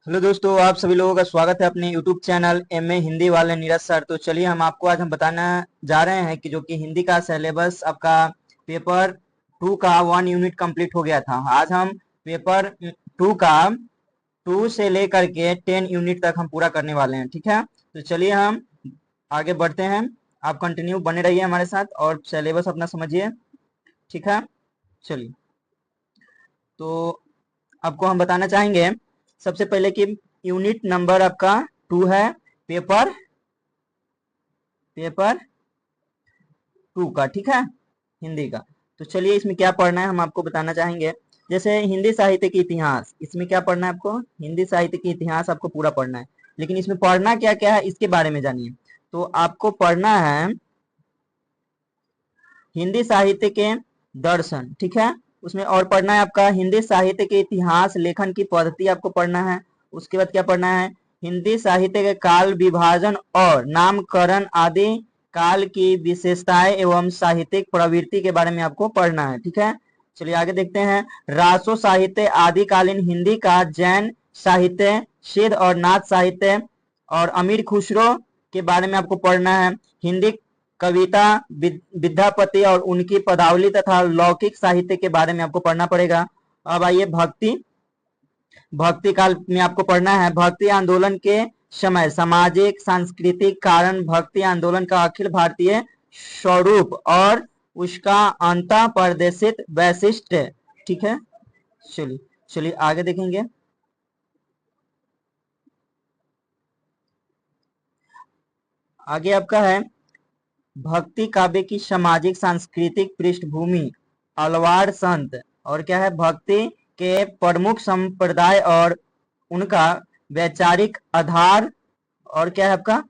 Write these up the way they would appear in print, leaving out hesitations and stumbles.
Hello दोस्तों, आप सभी लोगों का स्वागत है अपने यूट्यूब चैनल एमए हिंदी वाले नीरज सर। तो चलिए हम बताना जा रहे हैं कि जो कि हिंदी का सिलेबस आपका पेपर 2 का 1 यूनिट कंप्लीट हो गया था। आज हम पेपर 2 का 2 से लेकर के 10 यूनिट तक हम पूरा करने वाले हैं। ठीक है, तो चलिए हम आगे बढ़ते हैं। आप कंटिन्यू बने रहिए हमारे साथ और सिलेबस अपना समझिए। ठीक है, चलिए। तो आपको हम बताना चाहेंगे सबसे पहले कि यूनिट नंबर आपका 2 है, पेपर पेपर 2 का। ठीक है, हिंदी का। तो चलिए इसमें क्या पढ़ना है हम आपको बताना चाहेंगे। जैसे हिंदी साहित्य की इतिहास, इसमें क्या पढ़ना है आपको? हिंदी साहित्य की इतिहास आपको पूरा पढ़ना है। लेकिन इसमें पढ़ना क्या क्या है इसके बारे में जानिए। तो आपको पढ़ना है हिंदी साहित्य के दर्शन। ठीक है, उसमें और पढ़ना है आपका हिंदी साहित्य के इतिहास, लेखन की पद्धति आपको पढ़ना है। उसके बाद क्या पढ़ना है? हिंदी साहित्य के काल विभाजन और नामकरण आदि काल की विशेषताएं एवं साहित्यिक प्रवृत्ति के बारे में आपको पढ़ना है। ठीक है, चलिए आगे देखते हैं। रासो साहित्य आदिकालीन हिंदी का, जैन साहित्य, सिद्ध और नाथ साहित्य और अमीर खुसरो के बारे में आपको पढ़ना है। हिंदी कविता, विद्यापति और उनकी पदावली तथा लौकिक साहित्य के बारे में आपको पढ़ना पड़ेगा। अब आइए भक्ति भक्ति काल में आपको पढ़ना है। भक्ति आंदोलन के समय सामाजिक सांस्कृतिक कारण, भक्ति आंदोलन का अखिल भारतीय स्वरूप और उसका अंत प्रदर्शित वैशिष्ट्य। ठीक है, चलिए चलिए आगे देखेंगे। आगे आपका है भक्ति काव्य की सामाजिक सांस्कृतिक पृष्ठभूमि, अलवार संत और क्या है भक्ति के प्रमुख संप्रदाय और उनका वैचारिक आधार, और क्या है आपका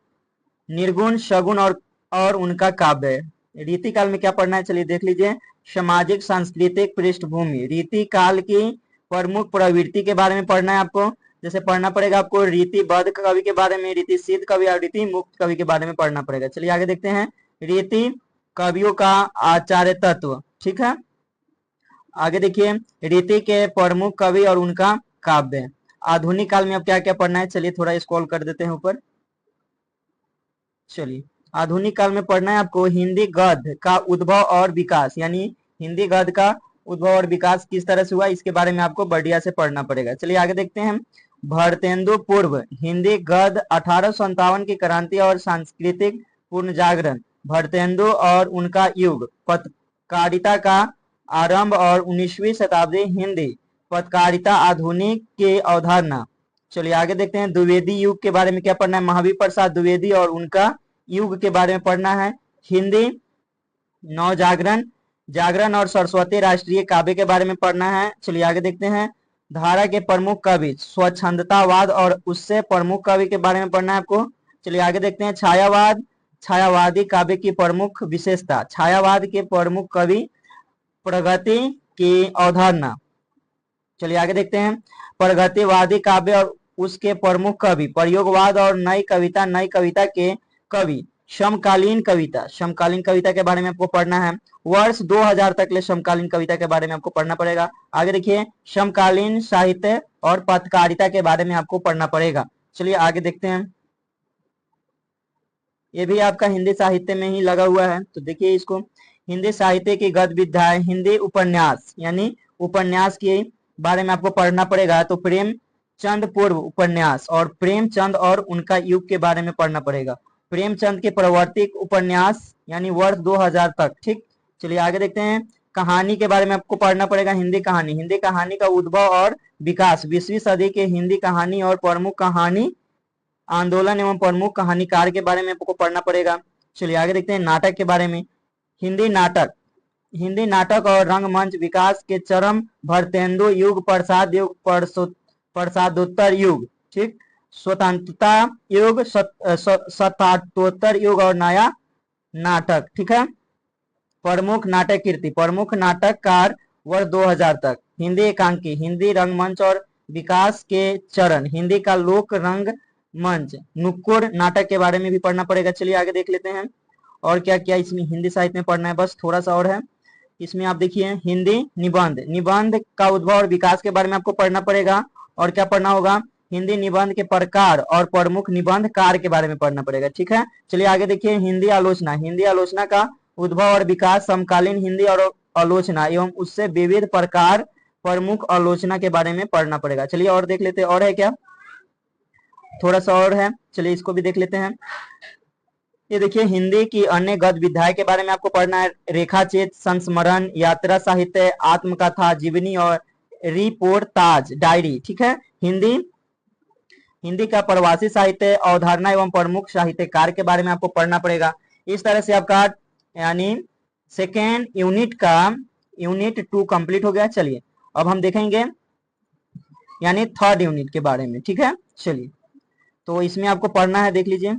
निर्गुण सगुण और उनका काव्य। रीति काल में क्या पढ़ना है चलिए देख लीजिए। सामाजिक सांस्कृतिक पृष्ठभूमि, रीति काल की प्रमुख प्रवृत्ति के बारे में पढ़ना है आपको। जैसे पढ़ना पड़ेगा आपको रीतिबद्ध कवि के बारे में, रीति सिद्ध कवि और रीति मुक्त कवि के बारे में पढ़ना पड़ेगा। चलिए आगे देखते हैं। रीति कवियों का आचार्य तत्व। ठीक है, आगे देखिए रीति के प्रमुख कवि और उनका काव्य। आधुनिक काल में अब क्या क्या पढ़ना है चलिए थोड़ा स्क्रॉल कर देते हैं ऊपर। चलिए आधुनिक काल में पढ़ना है आपको हिंदी गद्य का उद्भव और विकास, यानी हिंदी गद्य का उद्भव और विकास किस तरह से हुआ इसके बारे में आपको बढ़िया से पढ़ना पड़ेगा। चलिए आगे देखते हैं। भारतेंदु पूर्व हिंदी गद्य 1857 की क्रांति और सांस्कृतिक पुनर्जागरण, भारतेंदु और उनका युग, पत्रकारिता का आरंभ और 19वीं शताब्दी हिंदी पत्रकारिता आधुनिक के अवधारणा। चलिए आगे देखते हैं। द्विवेदी युग के बारे में क्या पढ़ना है? महावीर प्रसाद द्विवेदी और उनका युग के बारे में पढ़ना है। हिंदी नवजागरण, जागरण और सरस्वती राष्ट्रीय काव्य के बारे में पढ़ना है। चलिए आगे देखते हैं। धारा के प्रमुख कवि, स्वच्छंदतावाद और उससे प्रमुख कवि के बारे में पढ़ना है आपको। चलिए आगे देखते हैं। छायावाद, छायावादी काव्य की प्रमुख विशेषता, छायावाद के प्रमुख कवि, प्रगति की अवधारणा। चलिए आगे देखते हैं। प्रगतिवादी काव्य और उसके प्रमुख कवि, प्रयोगवाद और नई कविता के कवि, समकालीन कविता, समकालीन कविता के बारे में आपको पढ़ना है। वर्ष 2000 तक ले समकालीन कविता के बारे में आपको पढ़ना पड़ेगा। आगे देखिए समकालीन साहित्य और पत्रकारिता के बारे में आपको पढ़ना पड़ेगा। चलिए आगे देखते हैं। ये भी आपका हिंदी साहित्य में ही लगा हुआ है, तो देखिए इसको। हिंदी साहित्य की गद्य विधाएं, हिंदी उपन्यास यानी उपन्यास के बारे में आपको पढ़ना पड़ेगा। तो प्रेमचंद पूर्व उपन्यास और प्रेमचंद और उनका युग के बारे में पढ़ना पड़ेगा। प्रेमचंद के प्रवर्तिक उपन्यास यानी वर्ष 2000 तक। ठीक, चलिए आगे देखते हैं। कहानी के बारे में आपको पढ़ना पड़ेगा। हिंदी कहानी, हिंदी कहानी का उद्भव और विकास, 20वीं सदी के हिंदी कहानी और प्रमुख कहानी आंदोलन एवं प्रमुख कहानीकार के बारे में आपको पढ़ना पड़ेगा। चलिए आगे देखते हैं। नाटक के बारे में, हिंदी नाटक, हिंदी नाटक और रंगमंच विकास के चरम, भारतेंदु युग, प्रसाद युग, प्रसादोत्तर युग। ठीक, स्वतंत्रता युग, शताब्दोत्तर युग और नया नाटक। ठीक है, प्रमुख नाटक कृति, प्रमुख नाटककार वर्ष 2000 तक। हिंदी एकांकी, हिंदी रंगमंच और विकास के चरण, हिंदी का लोक रंग मंच, नुक्कड़ नाटक के बारे में भी पढ़ना पड़ेगा। चलिए आगे देख लेते हैं और क्या क्या इसमें हिंदी साहित्य में पढ़ना है। बस थोड़ा सा और है इसमें, आप देखिए हिंदी निबंध, निबंध का उद्भव और विकास के बारे में आपको पढ़ना पड़ेगा। और क्या पढ़ना होगा? हिंदी निबंध के प्रकार और प्रमुख निबंध कार के बारे में पढ़ना पड़ेगा। ठीक है, चलिए आगे देखिए हिंदी आलोचना। हिंदी आलोचना का उद्भव और विकास, समकालीन हिंदी और आलोचना एवं उससे विविध प्रकार प्रमुख आलोचना के बारे में पढ़ना पड़ेगा। चलिए और देख लेते हैं, और है क्या, थोड़ा सा और है, चलिए इसको भी देख लेते हैं। ये देखिए हिंदी की अन्य गद्य विधाएं के बारे में आपको पढ़ना है। रेखाचित्र, संस्मरण, यात्रा साहित्य, आत्मकथा, जीवनी और रिपोर्टाज, डायरी। ठीक है, हिंदी हिंदी का प्रवासी साहित्य, अवधारणा एवं प्रमुख साहित्यकार के बारे में आपको पढ़ना पड़ेगा। इस तरह से आपका यानी सेकेंड यूनिट का यूनिट 2 कंप्लीट हो गया। चलिए अब हम देखेंगे यानी थर्ड यूनिट के बारे में। ठीक है, चलिए तो इसमें आपको पढ़ना है, देख लीजिए,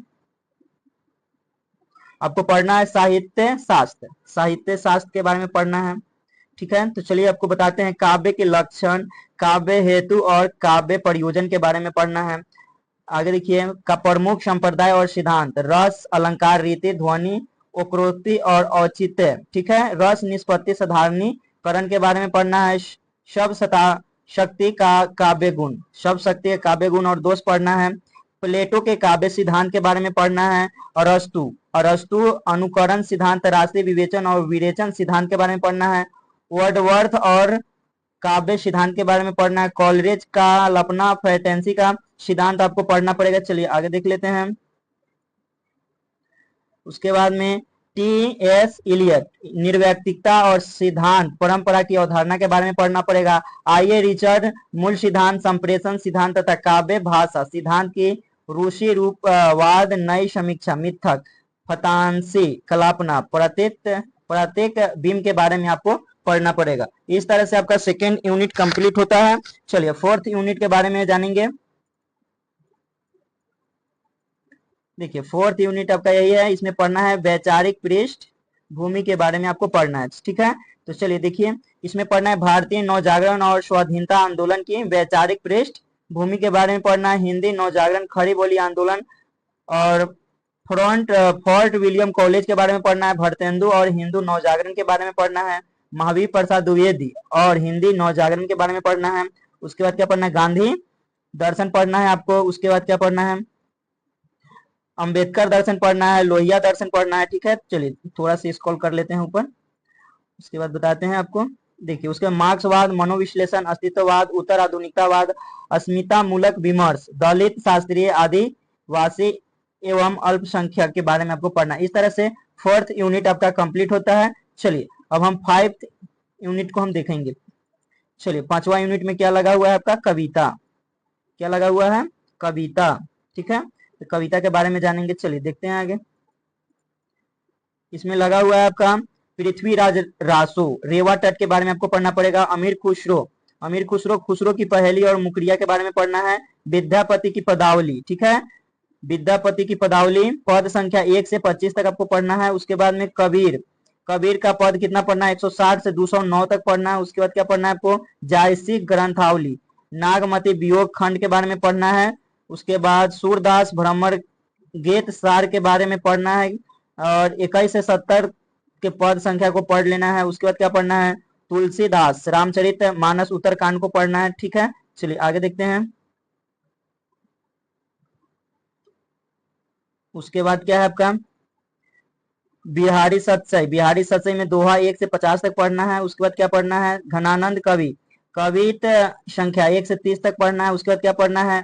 आपको पढ़ना है साहित्य शास्त्र। साहित्य शास्त्र के बारे में पढ़ना है। ठीक है, तो चलिए आपको बताते हैं काव्य के लक्षण, काव्य हेतु और काव्य प्रयोजन के बारे में पढ़ना है। आगे देखिए का प्रमुख संप्रदाय और सिद्धांत, रस, अलंकार, रीति, ध्वनि, उपरोक्ति और औचित्य। ठीक है, रस, निष्पत्ति, साधारणीकरण के बारे में पढ़ना है। शब्द शक्ति का काव्य गुण, शब्द शक्ति का काव्य गुण और दोष पढ़ना है। प्लेटो के काव्य सिद्धांत के बारे में पढ़ना है। अरस्तु अनुकरण सिद्धांत, राष्ट्रीय विवेचन और विरेचन सिद्धांत के बारे में पढ़ना है। वर्डवर्थ और काव्य सिद्धांत के बारे में पढ़ना है। कॉलरेज का अल्पना फैंटेसी का सिद्धांत आपको पढ़ना पड़ेगा। चलिए आगे देख लेते हैं। उसके बाद में टी.एस. इलियट निर्वैयक्तिकता और सिद्धांत परंपरा की अवधारणा के बारे में पढ़ना पड़ेगा। आइए रिचर्ड मूल सिद्धांत, संप्रेषण सिद्धांत तथा काव्य भाषा सिद्धांत की रूसी रूपवाद, नई समीक्षा, मिथक, फतांसी, कल्पना, प्रत्येक बीम के बारे में आपको पढ़ना पड़ेगा। इस तरह से आपका सेकेंड यूनिट कंप्लीट होता है। चलिए फोर्थ यूनिट के बारे में जानेंगे। देखिए फोर्थ यूनिट आपका यही है, इसमें पढ़ना है वैचारिक पृष्ठभूमि के बारे में आपको पढ़ना है। ठीक है, तो चलिए देखिए इसमें पढ़ना है भारतीय नवजागरण और स्वाधीनता आंदोलन की वैचारिक पृष्ठभूमि के बारे में पढ़ना है। हिंदी नवजागरण, खड़ी बोली आंदोलन और फोर्ट विलियम कॉलेज के बारे में पढ़ना है। भारतेंदु और हिंदू नवजागरण के बारे में पढ़ना है। महावीर प्रसाद द्विवेदी और हिंदी नवजागरण के बारे में पढ़ना है। उसके बाद क्या पढ़ना है, गांधी दर्शन पढ़ना है आपको। उसके बाद क्या पढ़ना है, अंबेडकर दर्शन पढ़ना है, लोहिया दर्शन पढ़ना है। ठीक है, चलिए थोड़ा सा स्क्रॉल कर लेते हैं ऊपर, उसके बाद बताते हैं आपको। देखिए उसके मार्क्सवाद, मनोविश्लेषण, अस्तित्ववाद, उत्तर आधुनिकतावाद, अस्मिता मूलक विमर्श, दलित, शास्त्रीय, आदिवासी एवं अल्पसंख्यक के बारे में आपको पढ़ना है। इस तरह से फोर्थ यूनिट आपका कंप्लीट होता है। चलिए अब हम फाइव्थ यूनिट को हम देखेंगे। चलिए पांचवा यूनिट में क्या लगा हुआ है आपका, कविता। क्या लगा हुआ है, कविता। ठीक है, तो कविता के बारे में जानेंगे। चलिए देखते हैं आगे। इसमें लगा हुआ है आपका पृथ्वीराज रासो, रेवा तट के बारे में आपको पढ़ना पड़ेगा। अमीर खुसरो, खुसरो की पहेली और मुकरिया के बारे में पढ़ना है। विद्यापति की पदावली। ठीक है, विद्यापति की पदावली पद संख्या 1 से 25 तक आपको पढ़ना है। उसके बाद में कबीर का पद कितना पढ़ना है, 160 से 209 तक पढ़ना है। उसके बाद क्या पढ़ना है आपको, जायसी ग्रंथावली, नागमती वियोग खंड के बारे में पढ़ना है। उसके बाद सूरदास भ्रमर गेत सार के बारे में पढ़ना है और 21 से 70 के पद संख्या को पढ़ लेना है। उसके बाद क्या पढ़ना है, तुलसीदास रामचरित मानस उत्तरकांड को पढ़ना है। ठीक है, चलिए आगे देखते हैं। उसके बाद क्या है आपका, बिहारी सतसई में दोहा 1 से 50 तक पढ़ना है। उसके बाद क्या पढ़ना है, घनानंद कवित संख्या 1 से 30 तक पढ़ना है। उसके बाद क्या पढ़ना है,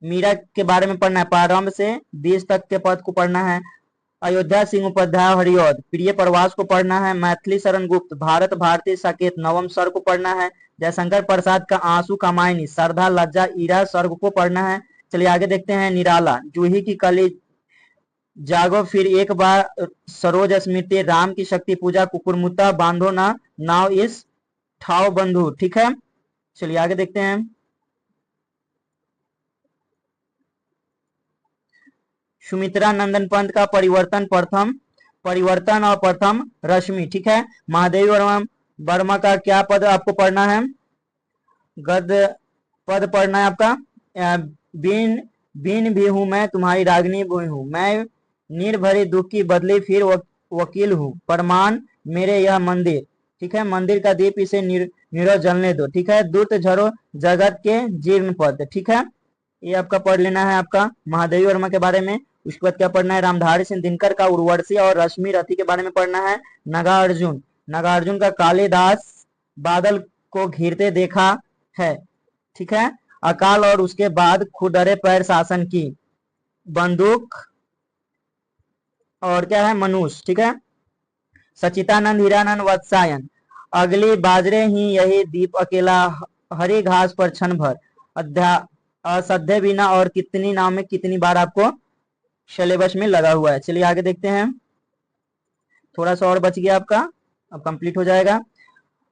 मीरा के बारे में पढ़ना है, प्रारंभ से 20 तक के पद को पढ़ना है। अयोध्या सिंह उपाध्याय हरिऔध प्रिय प्रवास को पढ़ना है। मैथिली शरण गुप्त भारत भारती साकेत नवम स्वर को पढ़ना है। जयशंकर प्रसाद का आंसू कामायनी श्रद्धा लज्जा ईरा स्वर्ग को पढ़ना है। चलिए आगे देखते हैं। निराला, जूही की कली, जागो फिर एक बार, सरोज स्मृति, राम की शक्ति पूजा, कुकुरमुत्ता, बांधो ना नाव इस ठाव बंधु। ठीक है, चलिए आगे देखते हैं। सुमित्रा नंदन पंत का परिवर्तन और प्रथम रश्मि। ठीक है, महादेवी वर्मा का क्या पद आपको पढ़ना है, गद्य पद पढ़ना है आपका। बीन भी हूं मैं तुम्हारी रागनी भी हूं, मैं निर्भरी दुख की बदली फिर वकील हूं, परमान मेरे यह मंदिर। ठीक है, मंदिर का दीप इसे निरो जलने दो। ठीक है, दूत झरो जगत के जीर्ण पद। ठीक है, ये आपका पढ़ लेना है आपका महादेवी वर्मा के बारे में। उसके बाद क्या पढ़ना है, रामधारी सिंह दिनकर का उर्वशी और रश्मि रथी के बारे में पढ़ना है। नागार्जुन, नागार्जुन का कालिदास बादल को घिरते देखा है, ठीक है। अकाल और उसके बाद खुदरे पैर शासन की, बंदूक और क्या है, मनुष्य, ठीक है। सचितानंद हीरानंद वत्सायन, अगली बाजरे ही यही दीप अकेला, हरी घास पर क्षण भर, अध्या असध्य बिना और कितनी नाम में कितनी बार आपको सिलेबस में लगा हुआ है। चलिए आगे देखते हैं, थोड़ा सा और बच गया आपका, अब कंप्लीट हो जाएगा।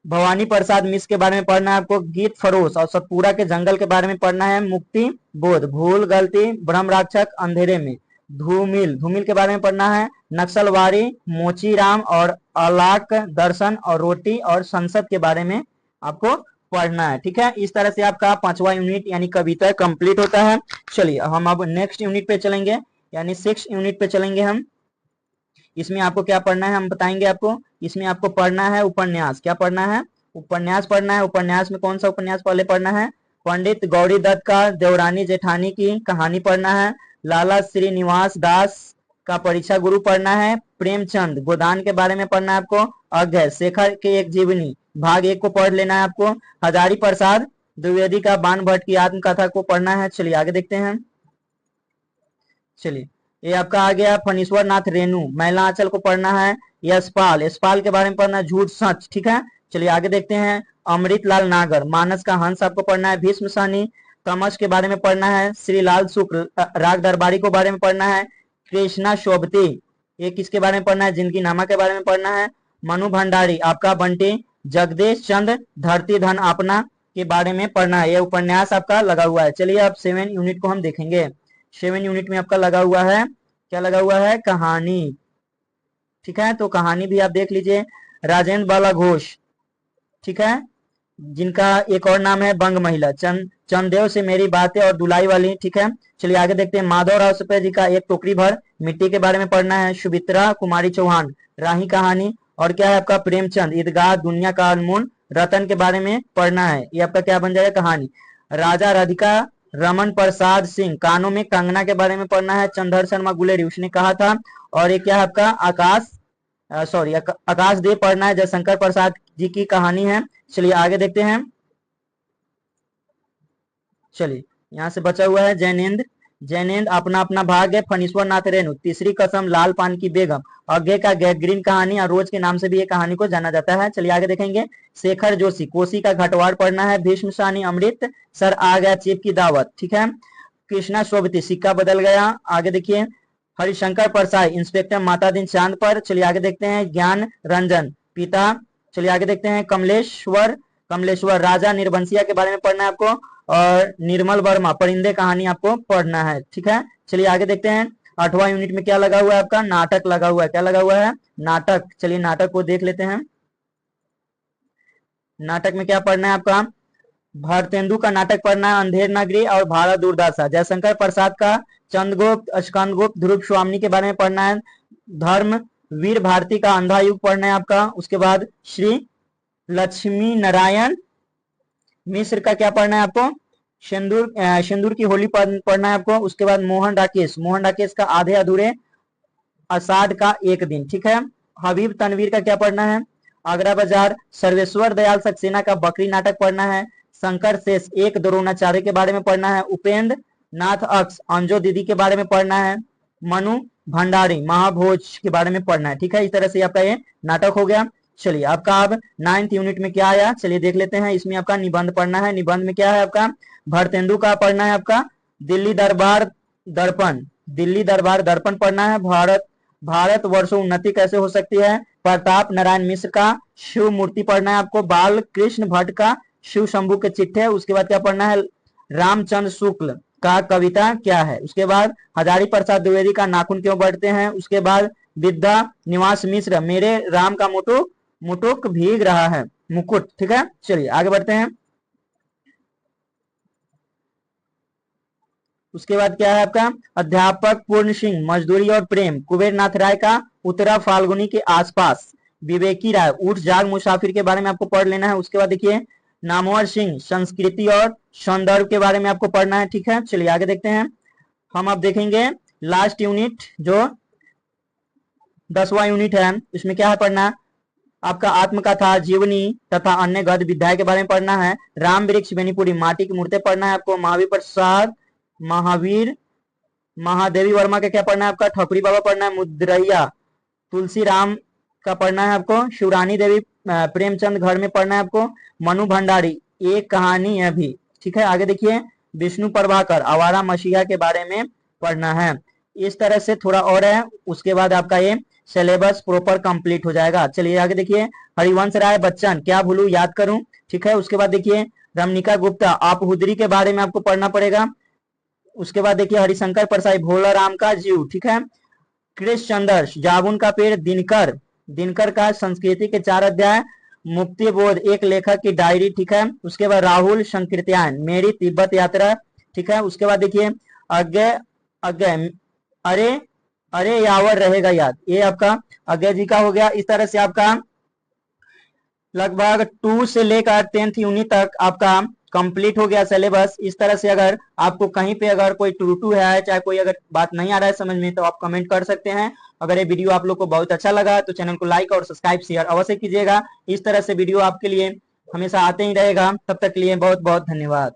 भवानी प्रसाद मिश्र के बारे में पढ़ना है आपको। गीत फरोश और सतपुरा के जंगल के बारे में पढ़ना है। मुक्ति बोध, भूल गलती, ब्रह्म राक्षक, अंधेरे में, धूमिल, धूमिल के बारे में पढ़ना है। नक्सलवाड़ी, मोचीराम और अलाक दर्शन और रोटी और संसद के बारे में आपको पढ़ना है, ठीक है। इस तरह से आपका 5वां यूनिट यानी कविता कंप्लीट होता है। चलिए हम अब नेक्स्ट यूनिट पे चलेंगे, यानी 6 यूनिट पे चलेंगे हम। इसमें आपको क्या पढ़ना है हम बताएंगे आपको। इसमें आपको पढ़ना है उपन्यास। क्या पढ़ना है, उपन्यास पढ़ना है। उपन्यास में कौन सा उपन्यास पहले पढ़ना है, पंडित गौरी दत्त का देवरानी जेठानी की कहानी पढ़ना है। लाला श्रीनिवास दास का परीक्षा गुरु पढ़ना है। प्रेमचंद गोदान के बारे में पढ़ना है आपको। अज्ञ शेखर के एक जीवनी भाग 1 को पढ़ लेना है आपको। हजारी प्रसाद द्विवेदी का बाण भट्ट की आत्मकथा को पढ़ना है। चलिए आगे देखते हैं। चलिए ये आपका आ गया फणीश्वर नाथ रेणु, महिला आंचल को पढ़ना है। यशपाल, यशपाल के बारे में पढ़ना है, झूठ सच, ठीक है। चलिए आगे देखते हैं। अमृतलाल नागर, मानस का हंस आपको पढ़ना है। भीष्म सहनी तमस के बारे में पढ़ना है। श्रीलाल शुक्ल राग दरबारी को बारे में पढ़ना है। कृष्णा शोभती ये किसके बारे में पढ़ना है, जिनकी नामा के बारे में पढ़ना है। मनु भंडारी आपका बंटी, जगदीश चंद्र धरती धन अपना के बारे में पढ़ना है। यह उपन्यास आपका लगा हुआ है। चलिए अब 7 यूनिट को हम देखेंगे। 7 यूनिट में आपका लगा हुआ है, क्या लगा हुआ है, कहानी, ठीक है। तो कहानी भी आप देख लीजिए। राजेंद्र बाला घोष, ठीक है, जिनका एक और नाम है बंग महिला। चंदेव से मेरी बातें और दुलाई वाली, ठीक है। चलिए आगे देखते हैं। माधवराव सप्रे जी का एक टोकरी भर मिट्टी के बारे में पढ़ना है। सुमित्रा कुमारी चौहान राही कहानी, और क्या है आपका प्रेमचंद ईदगाह दुनिया का अनमोल रतन के बारे में पढ़ना है। ये आपका क्या बन जाएगा, कहानी। राजा राधिका रमन प्रसाद सिंह कानों में कंगना के बारे में पढ़ना है। चंद्र शर्मा गुलेरी उसने कहा था। और ये क्या है आपका आकाश देव पढ़ना है, जयशंकर प्रसाद जी की कहानी है। चलिए आगे देखते हैं। चलिए यहाँ से बचा हुआ है जैनेन्द्र, जैनेन्द्र अपना अपना भाग है। फणीश्वर नाथ रेणु, तीसरी कसम, लाल पान की बेगम, अज्ञे का गैग्रीन कहानी और रोज के नाम से भी ये कहानी को जाना जाता है। चलिए आगे देखेंगे। शेखर जोशी कोसी का घटवाड़ पढ़ना है। भीष्म सानी अमृत सर आ गया चीफ की दावत, ठीक है। कृष्णा शोभती सिक्का बदल गया। आगे देखिए। हरिशंकर परसाई इंस्पेक्टर माता दिन चांद पर। चलिए आगे देखते हैं। ज्ञान रंजन पिता। चलिए आगे देखते हैं। कमलेश्वर, कमलेश्वर राजा निर्बंसिया के बारे में पढ़ना है आपको। और निर्मल वर्मा परिंदे कहानी आपको पढ़ना है, ठीक है। चलिए आगे देखते हैं। 8वां यूनिट में क्या लगा हुआ है आपका, नाटक लगा हुआ है। क्या लगा हुआ है, नाटक। चलिए नाटक को देख लेते हैं। नाटक में क्या पढ़ना है आपका, भारतेंदु का नाटक पढ़ना है। अंधेर नगरी और भारत दुर्दशा। जयशंकर प्रसाद का चंद्रगुप्त स्कंदगुप्त ध्रुव स्वामी के बारे में पढ़ना है। धर्म वीर भारती का अंधा युग पढ़ना है आपका। उसके बाद श्री लक्ष्मी नारायण मिश्र का क्या पढ़ना है आपको, सिंदूर की होली पढ़ना है आपको। उसके बाद मोहन राकेश का आधे अधूरे आषाढ़ का एक दिन, ठीक है। हबीब तनवीर का क्या पढ़ना है, आगरा बाजार। सर्वेश्वर दयाल सक्सेना का बकरी नाटक पढ़ना है। शंकर शेष एक द्रोणाचार्य के बारे में पढ़ना है। उपेंद्र नाथ अक्ष अंजो दीदी के बारे में पढ़ना है। मनु भंडारी महाभोज के बारे में पढ़ना है, ठीक है। इस तरह से आपका ये नाटक हो गया। चलिए आपका अब 9th यूनिट में क्या आया, चलिए देख लेते हैं। इसमें आपका निबंध पढ़ना है। निबंध में क्या है आपका, भारतेंदु का पढ़ना है आपका दिल्ली दरबार दर्पण, दिल्ली दरबार दर्पण पढ़ना है। भारत वर्षों उन्नति कैसे हो सकती है, प्रताप नारायण मिश्र का शिव मूर्ति पढ़ना है आपको। बाल कृष्ण भट्ट का शिव शंभू के चिट्ठे। उसके बाद क्या पढ़ना है, रामचंद्र शुक्ल का कविता क्या है। उसके बाद हजारी प्रसाद द्विवेदी का नाखून क्यों बढ़ते हैं। उसके बाद विद्या निवास मिश्र मेरे राम का मुटुक भीग रहा है, मुकुट, ठीक है। चलिए आगे बढ़ते हैं। उसके बाद क्या है आपका, अध्यापक पूर्ण सिंह मजदूरी और प्रेम। कुबेर नाथ राय का उत्तरा फाल्गुनी के आसपास। विवेकी राय उठ जाग मुसाफिर के बारे में आपको पढ़ लेना है। उसके बाद देखिए नामवर सिंह संस्कृति और सौंदर्य के बारे में आपको पढ़ना है। ठीक है, चलिए आगे देखते हैं। हम अब देखेंगे लास्ट यूनिट जो 10वां यूनिट है, इसमें क्या है पढ़ना, आपका आत्मकथा, जीवनी तथा अन्य गद्य विधाएं के बारे में पढ़ना है। राम वृक्ष बेनीपुरी, माटी की मूर्तें पढ़ना है आपको। महावीर प्रसाद, महावीर महादेवी वर्मा का क्या पढ़ना है आपका, ठकुरी बाबा पढ़ना है। मुद्रैया तुलसी राम का पढ़ना है आपको। शिवरानी देवी प्रेमचंद घर में पढ़ना है आपको। मनु भंडारी एक कहानी है भी। ठीक है, आगे देखिए विष्णु प्रभाकर आवारा मसीहा के बारे में पढ़ना है। इस तरह से थोड़ा और है, उसके बाद आपका ये सिलेबस प्रॉपर कंप्लीट हो जाएगा। चलिए आगे देखिए हरिवंश राय बच्चन, क्या भूलू याद करूं। ठीक है, उसके बाद देखिए रमनिका गुप्ता आपहुदरी के बारे में आपको पढ़ना पड़ेगा। उसके बाद देखिए हरिशंकर परसाई भोला राम का जीव। ठीक है, कृष्ण चंद्र जामुन का पेड़, दिनकर दिनकर का संस्कृति के 4 अध्याय, मुक्ति बोध एक लेखक की डायरी। ठीक है, उसके बाद राहुल संकीर्तन मेरी तिब्बत यात्रा। ठीक है, उसके बाद देखिए अज्ञे अज्ञे अरे अरे यावर रहेगा याद, ये आपका अज्ञे जी का हो गया। इस तरह से आपका लगभग 2 से लेकर 10th यूनिट तक आपका कंप्लीट हो गया सिलेबस। इस तरह से अगर आपको कहीं पे अगर कोई टूटू है, चाहे कोई अगर बात नहीं आ रहा है समझ में, तो आप कमेंट कर सकते हैं। अगर ये वीडियो आप लोग को बहुत अच्छा लगा तो चैनल को लाइक और सब्सक्राइब शेयर अवश्य कीजिएगा। इस तरह से वीडियो आपके लिए हमेशा आते ही रहेगा। तब तक के लिए बहुत बहुत धन्यवाद।